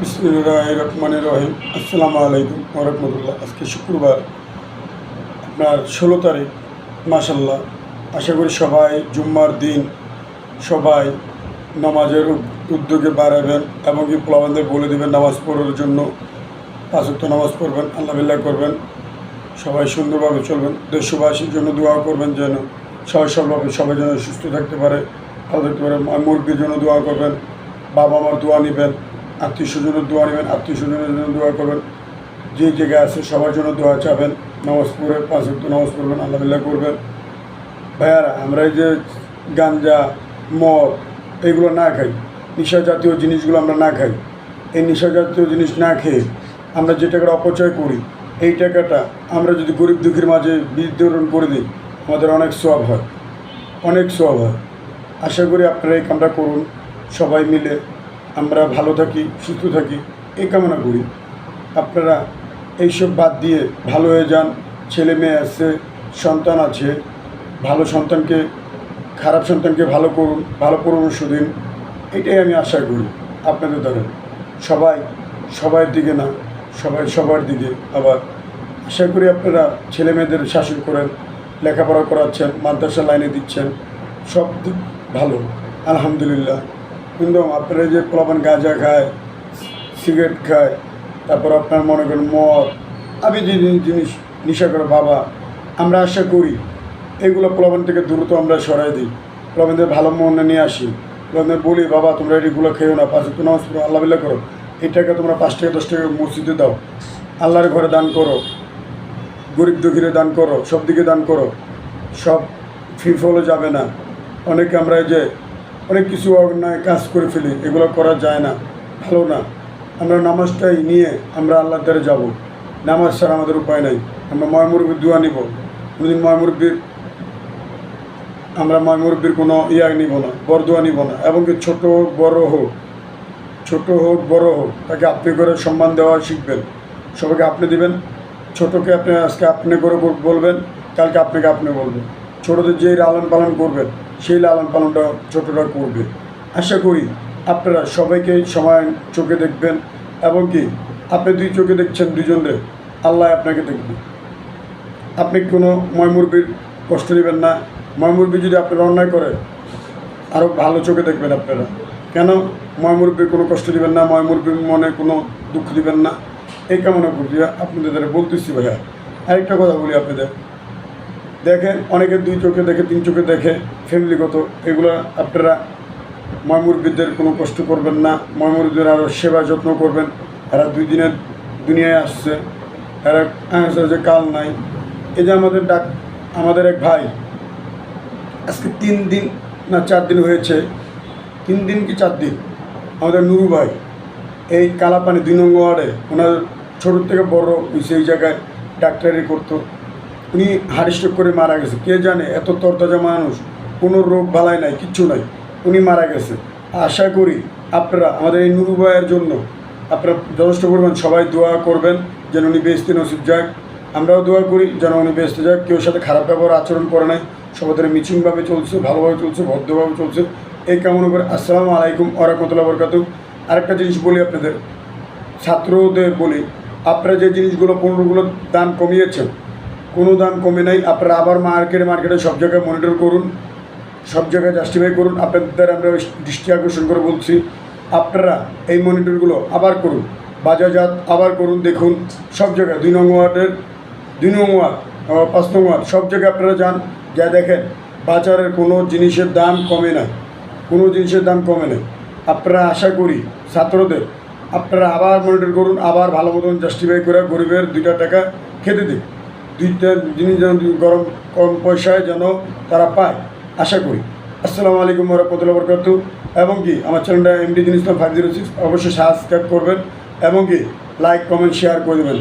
বিসমিল্লাহির রহমানির রহিম। আসসালামু আলাইকুম ওয়া রাহমাতুল্লাহ। আজকে শুক্রবার, আপনার 16 তারিখ। মাশাআল্লাহ, আশা করি সবাই জুম্মার দিন সবাই নামাজের উদ্যোগে বাড়াবেন এবং কি পোলাবানদের বলে দেবেন নামাজ পড়ার জন্য। 5 ওয়াক্ত নামাজ পড়বেন, আল্লাহ বিল্লাহ করবেন, সবাই সুন্দরভাবে চলবেন। দেশবাসীর জন্য দোয়া করবেন যেন সবাই যেন সুস্থ থাকতে পারে, ভালো থাকতে পারে। মুরগির জন্য দোয়া করবেন, বাবা মার দোয়া নেবেন, আত্মীয় স্বজনের দোয়া নেবেন, আত্মীয় স্বজনের জন্য দোয়া করবেন। যে জায়গায় আছে সবার জন্য দোয়া চাবেন। নামাজ পড়ে 5 ওয়াক্ত নামাজ পড়বেন, আল্লাহ বিল্লাহ করবেন। ভাইয়ারা, আমরা এই যে গাঞ্জা, মদ এগুলো না খাই, নেশা জাতীয় জিনিসগুলো আমরা না খাই। এই নেশা জাতীয় জিনিস না খেয়ে আমরা যে টাকাটা অপচয় করি, এই টাকাটা আমরা যদি গরিব দুঃখীর মাঝে বিতরণ করে দিই, আমাদের অনেক সওয়াব হয়, অনেক সওয়াব হয়। আশা করি আপনারা এই কামটা করুন, সবাই মিলে আমরা ভালো থাকি, সুস্থ থাকি, এই কামনা করি। আপনারা এইসব বাদ দিয়ে ভালো হয়ে যান। ছেলে মেয়ে আছে, সন্তান আছে, ভালো সন্তানকে, খারাপ সন্তানকে ভালো করুন, ভালো পরামর্শ দিন, এটাই আমি আশা করি আপনাদের দ্বারা। সবাই সবার দিকে না, সবাই সবার দিকে। আবার আশা করি আপনারা ছেলে মেয়েদের শাসন করেন, লেখাপড়া করাচ্ছেন, মাদ্রাসা লাইনে দিচ্ছেন, সব দিক ভালো, আলহামদুলিল্লাহ। কিন্তু আপনারা যে পোলাপান গাঁজা খায়, সিগারেট খায়, তারপর আপনার মনে করেন মদ, আমি যে জিনিস নেশা করে বাবা, আমরা আশা করি এইগুলো পোলাপান থেকে দ্রুত আমরা সরাই দিই, পোলাপানদের ভালো মনে নিয়ে আসি। পোলাপানদের বলি, বাবা তোমরা এগুলো খেয়েও না, 5 ওয়াক্ত নামাজ পড়ো, আল্লাহ বিল্লাহ করো। এই টাকা তোমরা 5 টাকা 10 টাকা মসজিদে দাও, আল্লাহর ঘরে দান করো, গরিব দুঃখীরে দান করো, সব দিকে দান করো। সব ফ্রি ফলে যাবে না। অনেকে আমরা যে অনেক কিছু অন্যায় কাজ করে ফেলি, এগুলো করা যায় না, ভালো না। আমরা নামাজটাই নিয়ে আমরা আল্লাহর দ্বারে যাব। নামাজ ছাড়া আমাদের উপায় নাই। আমরা ময়মুরব্বির দোয়া নিব, কোনোদিন আমরা ময়মুরব্বির কোনো নিব না, বরদোয়া নিব না। এবং কি ছোট হোক বড় হোক, বড় হোক, তাকে আপনি করে সম্মান দেওয়া শিখবেন। সবাইকে আপনি দিবেন। ছোটোকে আপনি আজকে আপনি করে বলবেন, কালকে আপনাকে আপনি বলবেন। ছোটোদের যেই লালন পালন করবেন, সেই লালন পালনটা ছোটোরা করবে। আশা করি আপনারা সবাইকে সমান চোখে দেখবেন এবং কি আপনি 2 চোখে দেখছেন দুজনের, আল্লাহ আপনাকে দেখবে। আপনি কোনো ময়মুরব্বির কষ্ট নেবেন না। ময়মুরব্বি যদি আপনারা অন্যায় করে, আরও ভালো চোখে দেখবেন আপনারা। কেন ময়মুরব্বির কোনো কষ্ট দিবেন না, ময়মুরব্বির মনে কোনো দুঃখ দিবেন না, এই কামনা করি আপনাদের দ্বারা বলতেছি। ভাইয়া, আরেকটা কথা বলি আপনাদের, দেখেন অনেকে 2 চোখে দেখে, 3 চোখে দেখে, ফ্যামিলিগত, এগুলো আপনারা ময়মুরব্বিদের কোনো কষ্ট করবেন না। ময়মুরব্বিদের আরও সেবা যত্ন করবেন। এরা 2 দিনের দুনিয়ায় আসছে, এরা যে কাল নাই। এই যে আমাদের এক ভাই আজকে 3 দিন না 4 দিন হয়েছে, 3 দিন কি 4 দিন, আমাদের নুরু ভাই এই কালাপানি 2 নং ওয়ার্ডে, ওনার ছোটোর থেকে বড় হয়েছে, এই জায়গায় ডাক্তারি করতো। উনি হার্ট স্ট্রোক করে মারা গেছে। কে জানে, এত তরতাজা মানুষ, কোনো রোগ বালাই নাই, কিচ্ছু নাই, উনি মারা গেছে। আশা করি আপনারা আমাদের এই নুরু ভাইয়ের জন্য আপনারা যথেষ্ট করবেন, সবাই দোয়া করবেন যেন উনি বেহেশতে নসিব যাক। আমরাও দোয়া করি যেন উনি বেহেশতে যাক। কেউ সাথে খারাপ ব্যবহার আচরণ করে নাই, সবাই মিচিংভাবে চলছে, ভালোভাবে চলছে, ভদ্রভাবে চলছে, এই কামনা করে। আসসালামু আলাইকুম ওয়া রাহমাতুল্লাহি ওয়া বারাকাতুহু। আরেকটা জিনিস বলি আপনাদের, ছাত্রদের বলি, আপনারা যে জিনিসগুলো 15গুলো দাম কমিয়েছেন, কোনো দাম কমে নাই। আপনারা আবার মার্কেটে সব জায়গায় মনিটর করুন, সব জায়গায় জাস্টিফাই করুন। আপনাদের আমরা দৃষ্টি আকর্ষণ করে বলছি, আপনারা এই মনিটরগুলো আবার করুন, বাজারজাত আবার করুন। দেখুন সব জায়গায় 2 নং ওয়ার্ডের 2 নং ওয়ার্ড, 5 নং ওয়ার্ড, সব জায়গায় আপনারা যান, যা দেখেন বাজারের কোনো জিনিসের দাম কমে নাই, কোনো জিনিসের দাম কমে নেই। আপনারা আশা করি ছাত্রদের আপনারা আবার মনিটর করুন, আবার ভালো মতন জাস্টিফাই করে গরিবের 2টা টাকা খেতে দিন। 2টা জিনিস যেন কম পয়সায় যেন তারা পায়, আশা করি। আসসালামু আলাইকুম ওয়া রাহমাতুল্লাহি ওয়া বারাকাতুহু। এবং কি আমার চ্যানেলটা MD জিনিস 506 অবশ্যই সাবস্ক্রাইব করবেন এবং কি লাইক, কমেন্ট, শেয়ার করে দেবেন।